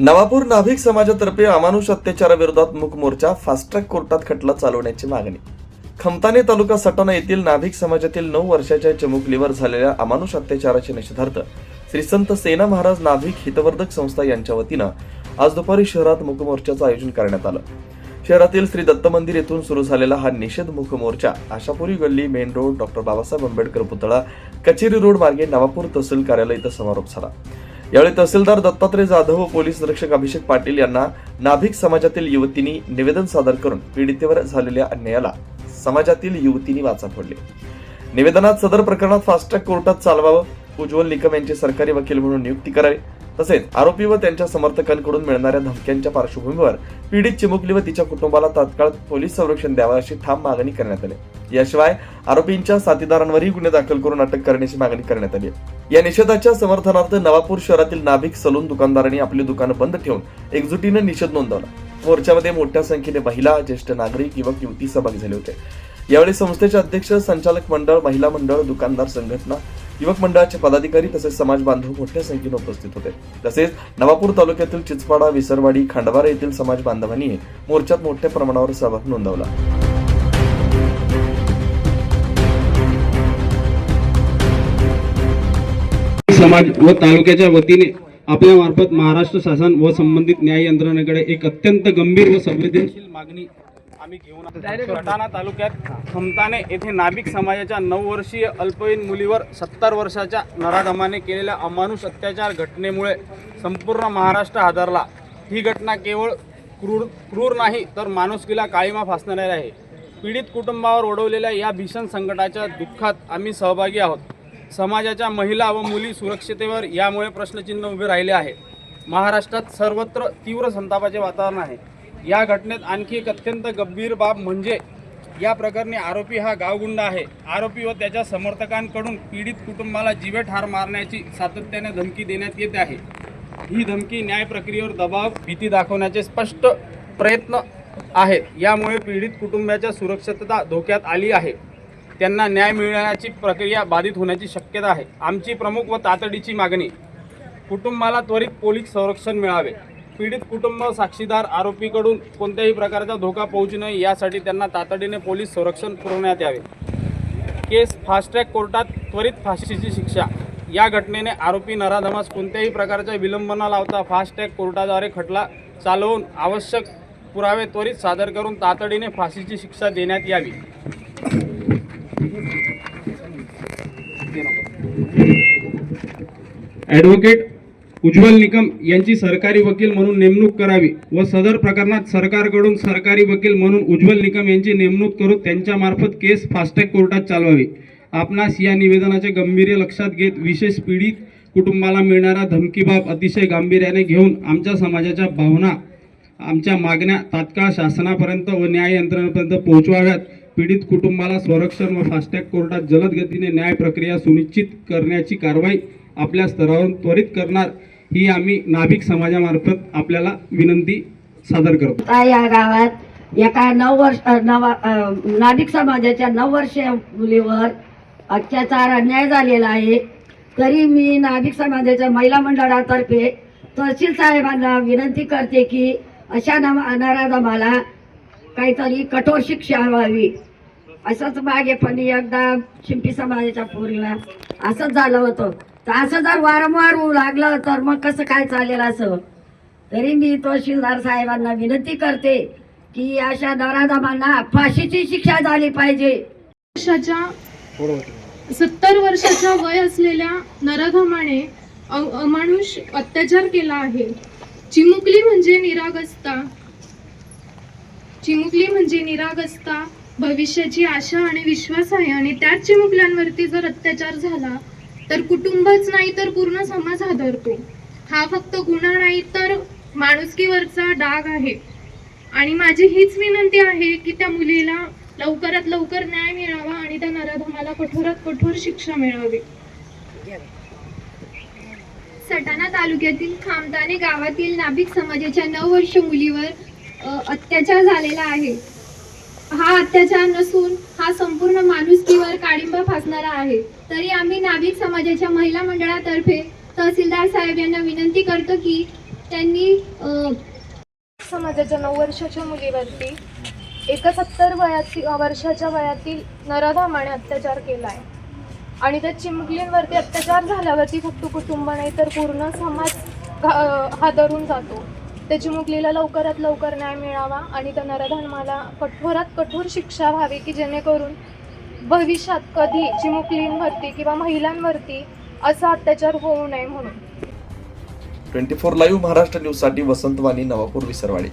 नवापूर नाभिक समाजातर्फे अमानुष अत्याचाराविरोधात मूक मोर्चा फास्ट ट्रॅक कोर्टात खटला चालवण्याची मागणी. खमताने तालुका सटाणा येथील नाभिक समाजातील 9 वर्षाच्या चिमुकलीवर झालेल्या अमानुष अत्याचाराच्या निषेधार्थ श्री संत सेना महाराज नाभिक हितवर्धक संस्था यांच्या वतीनं आज दुपारी शहरात मूक मोर्चाचं आयोजन करण्यात आलं. शहरातील श्री दत्त मंदिर येथून सुरू झालेला हा निषेध मूक मोर्चा आशापुरी गल्ली, main road, doctor Babasaheb Ambedkar पुतळा, कचेरी रोड मार्गे नवापूर तहसील कार्यालय इथं समारोप झाला. यावेळी तहसीलदार दत्तात्रय जाधव व पोलीस निरीक्षक अभिषेक पाटील यांना नाभिक समाजातील युवतींनी निवेदन सादर करून पीडितेवर झालेल्या अन्यायाला समाजातील युवतींनी वाचा फोडली. निवेदनात सदर प्रकरणात फास्ट ट्रॅक कोर्टात चालवावं, उज्ज्वल निकम यांची सरकारी वकील म्हणून नियुक्ती करावी, तसेच आरोपी व त्यांच्या समर्थकांकडून मिळणाऱ्या धमक्यांच्या पार्श्वभूमीवर पीडित चिमुकली व तिच्या कुटुंबाला तात्काळ पोलीस संरक्षण द्यावं अशी ठाम मागणी करण्यात आली. याशिवाय आरोपींच्या साथीदारांवरही गुन्हे दाखल करून अटक करण्याची मागणी करण्यात आली. या निषेधाच्या समर्थनार्थ नवापूर शहरातील नाभिक सलून दुकानदारांनी आपली दुकानं बंद ठेवून एकजुटीने निषेध नोंदवला. मोर्चामध्ये मोठ्या संख्येने महिला, ज्येष्ठ नागरिक, युवक युवती सहभागी झाले होते. यावेळी संस्थेचे अध्यक्ष, संचालक मंडळ, महिला मंडळ, दुकानदार संघटना, युवक मंडळाचे पदाधिकारी तसेच समाज बांधव मोठ्या संख्येने उपस्थित होते. तसेच नवापूर तालुक्यातील चिचपाडा, विसरवाडी, खांडवारा येथील समाज बांधवांनी मोर्चात मोठ्या प्रमाणावर सहभाग नोंदवला. समाज व तालुक्याच्या वतीने आपल्या मार्फत महाराष्ट्र शासन व संबंधित न्याय यंत्रणेकडे एक अत्यंत गंभीर व संवेदनशील मागणी आम्ही घेऊन सटाणा तालुक्यात खमताने येथे नाभिक समाजाच्या 9 वर्षीय अल्पवयीन मुलीवर 70 वर्षाच्या नराधमाने केलेल्या अमानुष अत्याचार घटनेमुळे संपूर्ण महाराष्ट्र हादरला. ही घटना केवळ क्रूर नाही तर माणुसकीला काळिमा फासणारी आहे. पीडित कुटुंबावर ओढवलेल्या या भीषण संकटाच्या दुःखात आम्ही सहभागी आहोत. समाजाच्या महिला व मुली सुरक्षितेवर यामुळे प्रश्नचिन्ह उभे राहिले आहे. महाराष्ट्रात सर्वत्र तीव्र संतापाचे वातावरण आहे. या घटनेत आणखी एक अत्यंत गंभीर बाब म्हणजे या प्रकरणी आरोपी हा गावगुंड आहे. आरोपी व त्याच्या समर्थकांकडून पीडित कुटुंबाला जीवे ठार मारण्याची सातत्याने धमकी देण्यात येत आहे. ही धमकी न्याय प्रक्रियेवर दबाव, भीती दाखवण्याचे स्पष्ट प्रयत्न आहेत. यामुळे पीडित कुटुंबाच्या सुरक्षितता धोक्यात आली आहे. त्यांना न्याय मिळण्याची प्रक्रिया बाधित होण्याची शक्यता आहे. आमची प्रमुख व तातडीची मागणी: कुटुंबाला त्वरित पोलीस संरक्षण मिळावे. पीडित कुटुंब, साक्षीदार, आरोपीकडून कोणत्याही प्रकारचा धोका पोहोचू नये यासाठी त्यांना तातडीने पोलीस संरक्षण पुरवण्यात यावे. केस फास्ट ट्रॅक कोर्टात त्वरित फाशीची शिक्षा. या घटनेने आरोपी नराधमास कोणत्याही प्रकारचा विलंब न लावता फास्ट ट्रॅक कोर्टाद्वारे खटला चालवून आवश्यक पुरावे त्वरित सादर करून तातडीने फाशीची शिक्षा देण्यात यावी. ॲडव्होकेट उज्ज्वल निकम यांची सरकारी वकील म्हणून नेमणूक करावी व सदर प्रकरणात सरकारकडून सरकारी वकील म्हणून उज्ज्वल निकम यांची नेमणूक करून त्यांच्या मार्फत केस फास्टॅग कोर्टात चालवावी. आपणास या निवेदनाचे गांभीर्य लक्षात घेत विशेष पीडित कुटुंबाला मिळणाऱ्या धमकीबाब अतिशय गांभीर्याने घेऊन आमच्या समाजाच्या भावना, आमच्या मागण्या तात्काळ शासनापर्यंत व न्याय यंत्रणेपर्यंत पोहोचवाव्यात. पीडित कुटुंबाला संरक्षण व फास्टॅग कोर्टात जलद गतीने न्याय प्रक्रिया सुनिश्चित करण्याची कारवाई आपल्या स्तरावरून त्वरित करणार ही आम्ही नाभिक समाजामार्फत आपल्याला विनंती सादर करतो. या गावात एका नाभिक समाजाच्या 9 वर्षीय मुलीवर अत्याचार, अन्याय झालेला आहे. तरी मी नाभिक समाजाच्या महिला मंडळातर्फे तहसील साहेबांना विनंती करते की अशा नराधमाला काहीतरी कठोर शिक्षा व्हावी. असंच मागे पण एकदा शिंपी समाजाच्या पोरीला असंच झालं होतं. तर असं जर वारंवार होऊ लागलं तर मग कसं काय चालेल असं. तरी मी तहसीलदार साहेबांना विनंती करते की अशा नराधमांना फाशीची शिक्षा झाली पाहिजे. 70 वर्षाचा वय असलेल्या नराधमाने अमानुष अत्याचार केला आहे. चिमुकली म्हणजे निरागसता, भविष्याची आशा आणि विश्वास आहे. आणि त्याच चिमुकल्यांवरती जर अत्याचार झाला तर कुटुंबच नाही तर पूर्ण समाज हादरतो. हा फक्त गुन्हा नाही तर माणुसकीवरचा डाग आहे. आणि माझी हीच विनंती आहे की त्या मुलीला लवकरात लवकर न्याय मिळावा आणि त्या नराधमाला कठोरात कठोर शिक्षा मिळावी. सटाणा तालुक्यातील खामताने गावातील नाभिक समाजाच्या 9 वर्षीय मुलीवर अत्याचार झालेला आहे. हा अत्याचार नसून हा संपूर्ण माणुसकीवर काळिंबा फासणारा आहे. तरी आम्ही नाभिक समाजाच्या महिला मंडळातर्फे तहसीलदार साहेब यांना विनंती करतो की त्यांनी समाजाच्या 9 वर्षाच्या मुलीवरती 71 वर्षाच्या वयातील नराधमाने अत्याचार केला आहे आणि त्या चिमुकलींवरती अत्याचार झाल्यावरती फक्त कुटुंब नाही तर पूर्ण समाज हादरून जातो. त्या चिमुकलीला लवकरात लवकर न्याय मिळावा आणि त्या नराधमाला कठोरात कठोर शिक्षा व्हावी की जेणेकरून भविष्यात कधी चिमुकलींवरती किंवा महिलांवरती असा अत्याचार होऊ नये म्हणून. 24 लाईव्ह महाराष्ट्र न्यूजसाठी वसंत वाणी, नवापूर, विसरवाडी.